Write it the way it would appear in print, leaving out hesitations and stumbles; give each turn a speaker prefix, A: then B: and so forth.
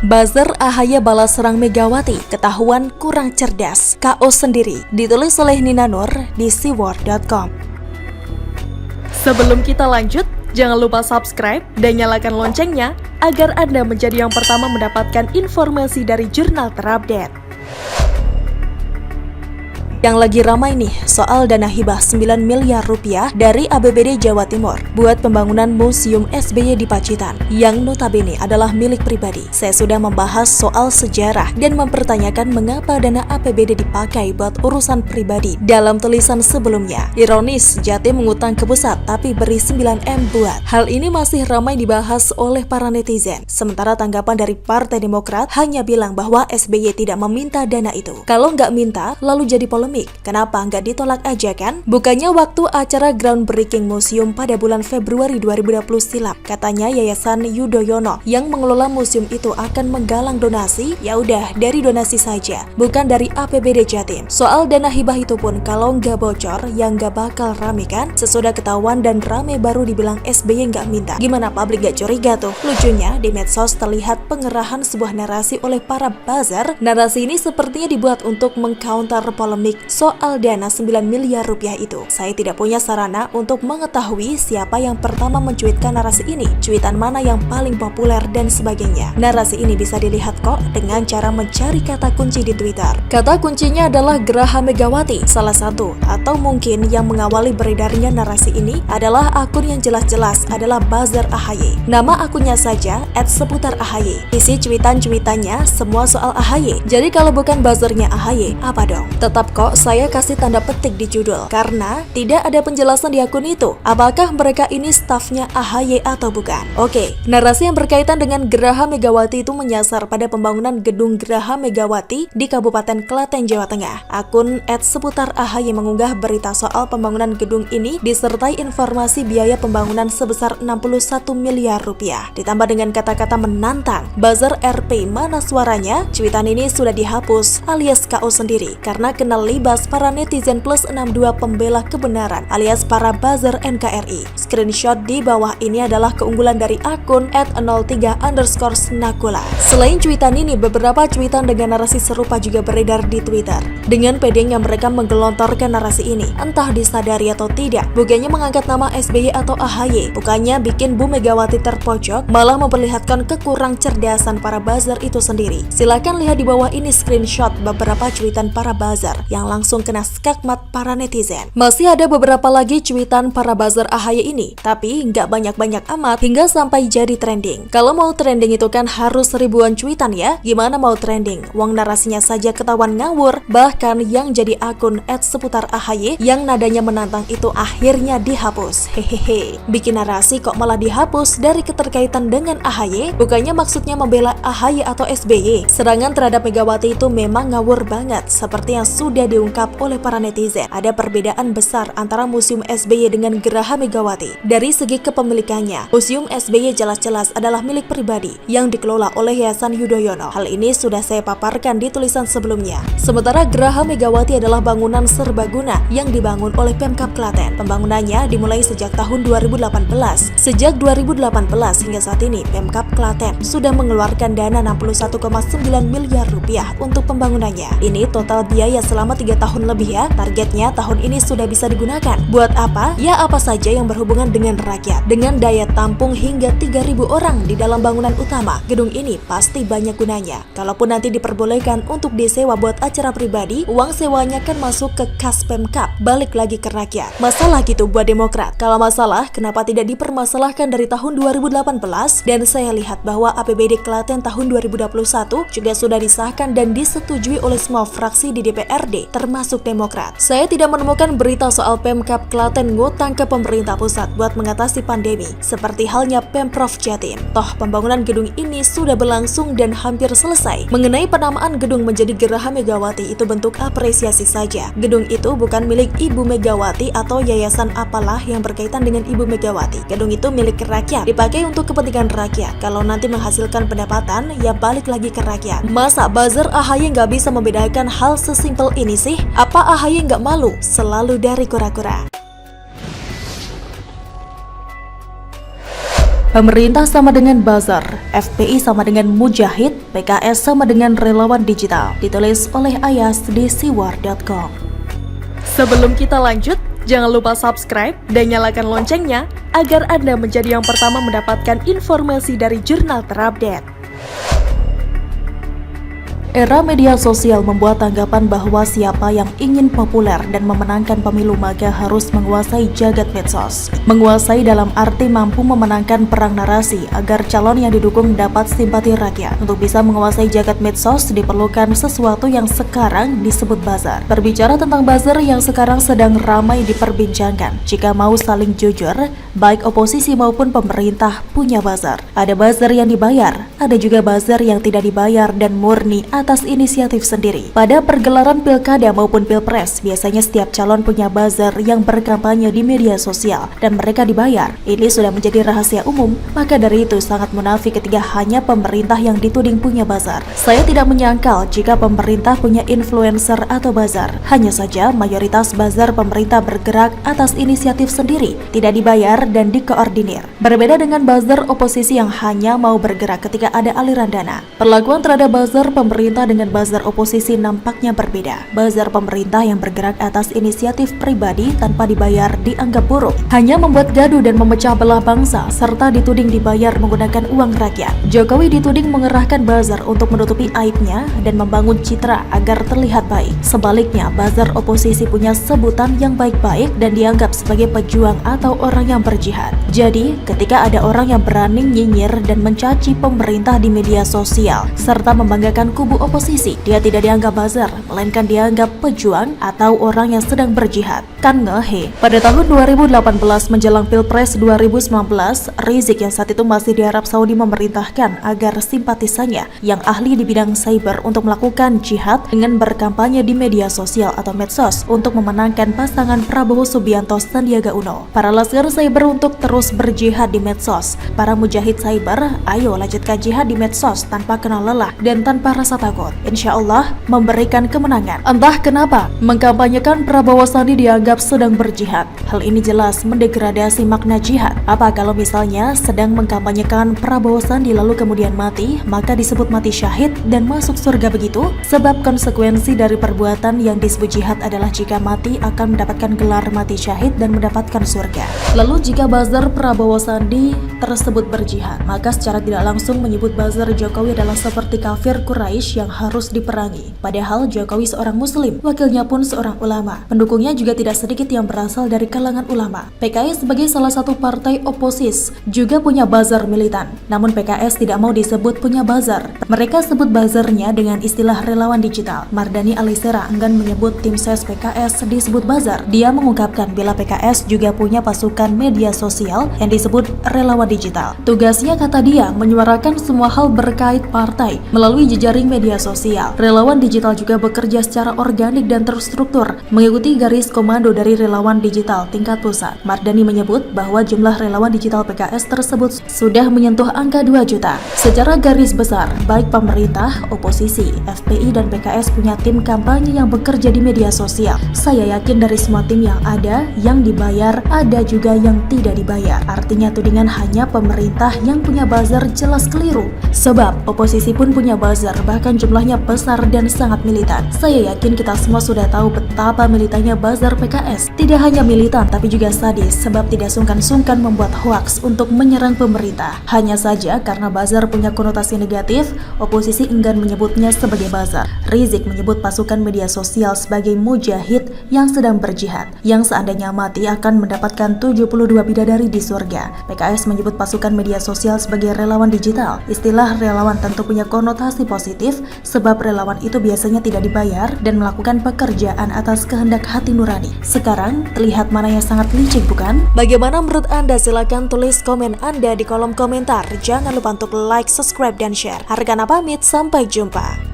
A: Buzzer AHY balas serang Megawati, ketahuan kurang cerdas, KO sendiri, ditulis oleh Nina Nur di siwar.com. Sebelum kita lanjut, jangan lupa subscribe dan nyalakan loncengnya agar Anda menjadi yang pertama mendapatkan informasi dari jurnal terupdate. Yang lagi ramai nih soal dana hibah 9 miliar rupiah dari APBD Jawa Timur buat pembangunan Museum SBY di Pacitan yang notabene adalah milik pribadi. Saya sudah membahas soal sejarah dan mempertanyakan mengapa dana APBD dipakai buat urusan pribadi dalam tulisan sebelumnya. Ironis, Jatim mengutang ke pusat tapi beri 9M buat. Hal ini masih ramai dibahas oleh para netizen. Sementara tanggapan dari Partai Demokrat hanya bilang bahwa SBY tidak meminta dana itu. Kalau nggak minta, lalu jadi polemik. Kenapa nggak ditolak aja kan? Bukannya waktu acara groundbreaking museum pada bulan Februari 2020 silam, katanya Yayasan Yudhoyono yang mengelola museum itu akan menggalang donasi. Ya udah, dari donasi saja, bukan dari APBD Jatim. Soal dana hibah itu pun kalau nggak bocor, ya nggak bakal rame kan? Sesudah ketahuan dan rame baru dibilang SBY nggak minta. Gimana publik gak curiga tuh? Lucunya, di medsos terlihat pengerahan sebuah narasi oleh para buzzer. Narasi ini sepertinya dibuat untuk mengcounter polemik soal dana 9 miliar rupiah itu. Saya tidak punya sarana untuk mengetahui siapa yang pertama mencuitkan narasi ini, cuitan mana yang paling populer dan sebagainya. Narasi ini bisa dilihat kok dengan cara mencari kata kunci di Twitter. Kata kuncinya adalah Geraha Megawati, salah satu, atau mungkin yang mengawali beredarnya narasi ini adalah akun yang jelas-jelas adalah Buzzer AHY. Nama akunnya saja @seputar AHY. Isi cuitan-cuitannya semua soal AHY. Jadi kalau bukan buzzernya AHY, apa dong? Tetap kok saya kasih tanda petik di judul, karena tidak ada penjelasan di akun itu. Apakah mereka ini stafnya AHY atau bukan? Oke, narasi yang berkaitan dengan Geraha Megawati itu menyasar pada pembangunan gedung Geraha Megawati di Kabupaten Klaten, Jawa Tengah. Akun @seputar AHY mengunggah berita soal pembangunan gedung ini disertai informasi biaya pembangunan sebesar 61 miliar rupiah. Ditambah dengan kata-kata menantang, buzzer RP mana suaranya? Cuitan ini sudah dihapus alias KO sendiri karena kenal libas para netizen plus 62 pembela kebenaran alias para buzzer NKRI. Screenshot di bawah ini adalah keunggulan dari akun @03_snakula. Selain cuitan ini, beberapa cuitan dengan narasi serupa juga beredar di Twitter. Dengan pedenya mereka menggelontorkan narasi ini, entah disadari atau tidak, bukannya mengangkat nama SBY atau AHY, bukannya bikin Bu Megawati terpojok, malah memperlihatkan kekurang cerdasan para buzzer itu sendiri. Silakan lihat di bawah ini screenshot beberapa cuitan para buzzer yang langsung kena skakmat para netizen. Masih ada beberapa lagi cuitan para buzzer AHY ini, tapi nggak banyak-banyak amat hingga sampai jadi trending. Kalau mau trending itu kan harus ribuan cuitan ya, gimana mau trending? Wong narasinya saja ketahuan ngawur, bahkan yang jadi akun @seputar AHY yang nadanya menantang itu akhirnya dihapus. Hehehe, bikin narasi kok malah dihapus dari keterkaitan dengan AHY? Bukannya maksudnya membela AHY atau SBY? Serangan terhadap Megawati itu memang ngawur banget, seperti yang sudah diungkap oleh para netizen. Ada perbedaan besar antara Museum SBY dengan Geraha Megawati. Dari segi kepemilikannya, Museum SBY jelas-jelas adalah milik pribadi yang dikelola oleh Yayasan Yudhoyono. Hal ini sudah saya paparkan di tulisan sebelumnya. Sementara Geraha Megawati adalah bangunan serbaguna yang dibangun oleh Pemkab Klaten. Pembangunannya dimulai sejak tahun 2018. Sejak 2018 hingga saat ini, Pemkab Klaten sudah mengeluarkan dana 61,9 miliar rupiah untuk pembangunannya. Ini total biaya selama 3 tahun lebih ya. Targetnya tahun ini sudah bisa digunakan. Buat apa? Ya apa saja yang berhubungan dengan rakyat. Dengan daya tampung hingga 3.000 orang di dalam bangunan utama, gedung ini pasti banyak gunanya. Kalaupun nanti diperbolehkan untuk disewa buat acara pribadi, uang sewanya kan masuk ke kas Pemkab, balik lagi ke rakyat. Masalah gitu buat Demokrat. Kalau masalah, kenapa tidak dipermasalahkan dari tahun 2018? Dan saya lihat bahwa APBD Klaten tahun 2021 juga sudah disahkan dan disetujui oleh semua fraksi di DPRD, termasuk Demokrat. Saya tidak menemukan berita soal Pemkab Klaten ngutang ke pemerintah pusat buat mengatasi pandemi, seperti halnya Pemprov Jatim. Toh pembangunan gedung ini sudah berlangsung dan hampir selesai. Mengenai penamaan gedung menjadi Geraha Megawati itu bentuk apresiasi saja. Gedung itu bukan milik Ibu Megawati atau yayasan apalah yang berkaitan dengan Ibu Megawati. Gedung itu milik rakyat, dipakai untuk kepentingan rakyat. Kalau nanti menghasilkan pendapatan, ya balik lagi ke rakyat. Masa buzzer AHY nggak bisa membedakan hal sesimpel ini sih? Apa AHY nggak malu selalu dari kura-kura? Pemerintah sama dengan buzzer, FPI sama dengan mujahid, PKS sama dengan relawan digital. Ditulis oleh Ayas di siwar.com. Sebelum kita lanjut, jangan lupa subscribe dan nyalakan loncengnya agar Anda menjadi yang pertama mendapatkan informasi dari jurnal terupdate. Era media sosial membuat anggapan bahwa siapa yang ingin populer dan memenangkan pemilu maka harus menguasai jagat medsos. Menguasai dalam arti mampu memenangkan perang narasi agar calon yang didukung dapat simpati rakyat. Untuk bisa menguasai jagat medsos diperlukan sesuatu yang sekarang disebut buzzer. Berbicara tentang buzzer yang sekarang sedang ramai diperbincangkan, jika mau saling jujur, baik oposisi maupun pemerintah punya buzzer. Ada buzzer yang dibayar, ada juga buzzer yang tidak dibayar dan murni atas inisiatif sendiri. Pada pergelaran pilkada maupun pilpres, biasanya setiap calon punya buzzer yang berkampanye di media sosial dan mereka dibayar. Ini sudah menjadi rahasia umum, maka dari itu sangat munafik ketika hanya pemerintah yang dituding punya buzzer. Saya tidak menyangkal jika pemerintah punya influencer atau buzzer. Hanya saja mayoritas buzzer pemerintah bergerak atas inisiatif sendiri, tidak dibayar dan dikoordinir. Berbeda dengan buzzer oposisi yang hanya mau bergerak ketika ada aliran dana. Perlakuan terhadap buzzer pemerintah dengan buzzer oposisi nampaknya berbeda. Buzzer pemerintah yang bergerak atas inisiatif pribadi tanpa dibayar dianggap buruk, hanya membuat gaduh dan memecah belah bangsa, serta dituding dibayar menggunakan uang rakyat. Jokowi dituding mengerahkan buzzer untuk menutupi aibnya dan membangun citra agar terlihat baik. Sebaliknya, buzzer oposisi punya sebutan yang baik-baik dan dianggap sebagai pejuang atau orang yang berjihad. Jadi, ketika ada orang yang berani nyinyir dan mencaci pemerintah di media sosial, serta membanggakan kubu oposisi, dia tidak dianggap buzzer, melainkan dianggap pejuang atau orang yang sedang berjihad. Kan ngehe. Pada tahun 2018 menjelang Pilpres 2019, Rizik yang saat itu masih di Arab Saudi memerintahkan agar simpatisannya yang ahli di bidang cyber untuk melakukan jihad dengan berkampanye di media sosial atau medsos untuk memenangkan pasangan Prabowo Subianto Sandiaga Uno. Para laskar cyber untuk terus berjihad di medsos. Para mujahid cyber, ayo lanjutkan jihad di medsos tanpa kenal lelah dan tanpa rasa takut. Insya Allah memberikan kemenangan. Entah kenapa mengkampanyekan Prabowo Sandi dianggap sedang berjihad. Hal ini jelas mendegradasi makna jihad. Apa kalau misalnya sedang mengkampanyekan Prabowo Sandi lalu kemudian mati, maka disebut mati syahid dan masuk surga begitu? Sebab konsekuensi dari perbuatan yang disebut jihad adalah jika mati akan mendapatkan gelar mati syahid dan mendapatkan surga. Lalu jika buzzer Prabowo Sandi tersebut berjihad, maka secara tidak langsung menyebut buzzer Jokowi adalah seperti kafir Quraisy yang harus diperangi. Padahal Jokowi seorang muslim, wakilnya pun seorang ulama. Pendukungnya juga tidak sedikit yang berasal dari kalangan ulama. PKS sebagai salah satu partai oposis juga punya buzzer militan. Namun PKS tidak mau disebut punya buzzer. Mereka sebut buzzernya dengan istilah relawan digital. Mardani Alisera enggan menyebut tim ses PKS disebut buzzer. Dia mengungkapkan bila PKS juga punya pasukan media sosial yang disebut relawan digital. Tugasnya, kata dia, menyuarakan semua hal berkait partai melalui jejaring media sosial. Relawan digital juga bekerja secara organik dan terstruktur, mengikuti garis komando dari relawan digital tingkat pusat. Mardani menyebut bahwa jumlah relawan digital PKS tersebut sudah menyentuh angka 2 juta. Secara garis besar, baik pemerintah, oposisi, FPI, dan PKS punya tim kampanye yang bekerja di media sosial. Saya yakin dari semua tim yang ada, yang dibayar, ada juga yang tidak dibayar. Artinya tudingan hanya pemerintah yang punya buzzer jelas keliru. Sebab oposisi pun punya buzzer, bahkan jumlahnya besar dan sangat militan. Saya yakin kita semua sudah tahu betapa militannya buzzer PKS. Tidak hanya militan tapi juga sadis, sebab tidak sungkan-sungkan membuat hoaks untuk menyerang pemerintah. Hanya saja karena buzzer punya konotasi negatif, oposisi enggan menyebutnya sebagai buzzer. Rizik menyebut pasukan media sosial sebagai mujahid yang sedang berjihad, yang seandainya mati akan mendapatkan 72 bidadari di surga. PKS menyebut pasukan media sosial sebagai relawan digital. Istilah relawan tentu punya konotasi positif, sebab relawan itu biasanya tidak dibayar dan melakukan pekerjaan atas kehendak hati nurani. Sekarang terlihat mana yang sangat licik, bukan? Bagaimana menurut Anda? Silahkan tulis komen Anda di kolom komentar. Jangan lupa untuk like, subscribe, dan share. Hargana pamit, sampai jumpa.